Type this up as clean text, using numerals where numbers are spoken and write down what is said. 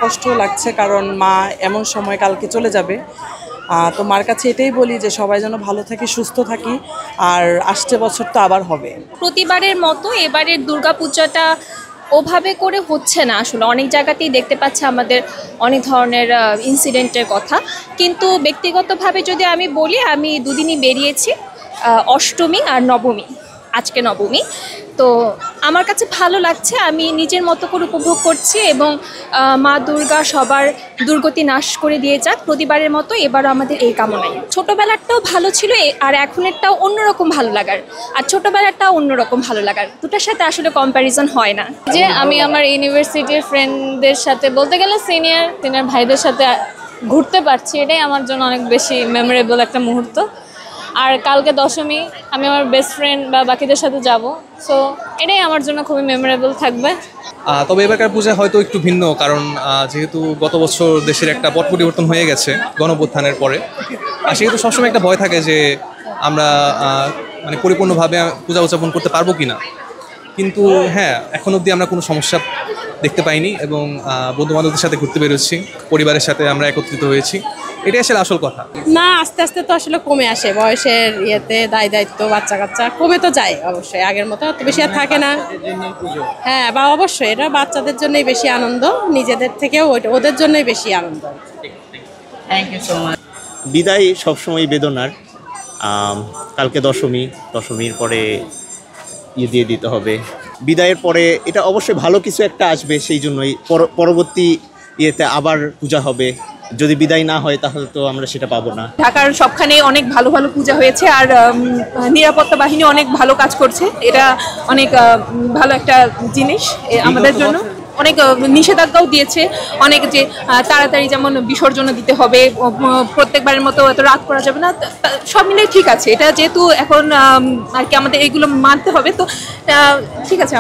কষ্ট লাগছে, কারণ মা এমন সময় কালকে চলে যাবে। তো মার কাছে এটাই বলি যে সবাই যেন ভালো থাকি, সুস্থ থাকি, আর আসছে বছর তো আবার হবে। প্রতিবারের মতো এবারের দুর্গাপূজাটা ওভাবে করে হচ্ছে না। আসলে অনেক জায়গাতেই দেখতে পাচ্ছি আমাদের অনেক ধরনের ইনসিডেন্টের কথা, কিন্তু ব্যক্তিগতভাবে যদি আমি বলি, আমি দুদিনই বেরিয়েছি, অষ্টমী আর নবমী। আজকে নবমী, তো আমার কাছে ভালো লাগছে। আমি নিজের মতো করে উপভোগ করছি এবং মা দুর্গা সবার দুর্গতি নাশ করে দিয়ে যাক প্রতিবারের মতো এবারও আমাদের এই কামনাই। ছোটোবেলারটাও ভালো ছিল আর এখনেরটাও অন্যরকম ভালো লাগার, আর ছোটোবেলারটাও অন্যরকম ভালো লাগার, দুটার সাথে আসলে কম্প্যারিজন হয় না। যে আমি আমার ইউনিভার্সিটির ফ্রেন্ডদের সাথে, বলতে গেলে সিনিয়র ভাইদের সাথে ঘুরতে পারছি, এটাই আমার জন্য অনেক বেশি মেমোরেবল একটা মুহূর্ত। আর কালকে দশমী, আমি আমার বেস্ট ফ্রেন্ড বা বাকিদের সাথে যাব, সো এটাই আমার জন্য খুবই মেমোরেবল থাকবে। তবে এবারকার পূজা হয়তো একটু ভিন্ন, কারণ যেহেতু গত বছর দেশের একটা পট পরিবর্তন হয়ে গেছে গণঅভ্যুত্থানের পরে, আর সেহেতু সবসময় একটা ভয় থাকে যে আমরা মানে পরিপূর্ণভাবে পূজা উদযাপন করতে পারবো কিনা। কিন্তু হ্যাঁ, এখন অবধি আমরা কোনো সমস্যা দেখতে পাইনি এবং বন্ধুবান্ধবদের সাথে ঘুরতে বেরোচ্ছি, পরিবারের সাথে আমরা একত্রিত হয়েছি, এটাই আসলে আসল কথা। না, আস্তে আস্তে তো আসলে কমে আসে বয়সের ইয়েতে, দায়িত্ব, বাচ্চা কাচ্চা কমে তো যায় অবশ্যই, আগের মতো অত বেশি আর থাকে না। হ্যাঁ, বা অবশ্যই এটা বাচ্চাদের জন্যই বেশি আনন্দ, নিজেদের থেকেও ওদের জন্যই বেশি আনন্দ। Thank you so much. বিদায় সবসময় বেদনার। কালকে দশমীর পরে দিয়ে দিতে হবে। বিদায়ের পরে এটা অবশ্যই ভালো কিছু একটা আসবে, সেই জন্যই পরবর্তী ইয়েতে আবার পূজা হবে। যদি বিদায় না হয় তাহলে তো আমরা সেটা পাবো না। ঢাকার সবখানে অনেক ভালো ভালো পূজা হয়েছে, আর নিরাপত্তা বাহিনী অনেক ভালো কাজ করছে। এটা অনেক ভালো একটা জিনিস আমাদের জন্য। অনেক নিষেধাজ্ঞাও দিয়েছে, অনেক যে তাড়াতাড়ি যেমন বিসর্জন দিতে হবে, প্রত্যেকবারের মতো এত রাত করা যাবে না, সব মিলে ঠিক আছে। এটা যেহেতু এখন আর কি আমাদের এইগুলো মানতে হবে, তো ঠিক আছে।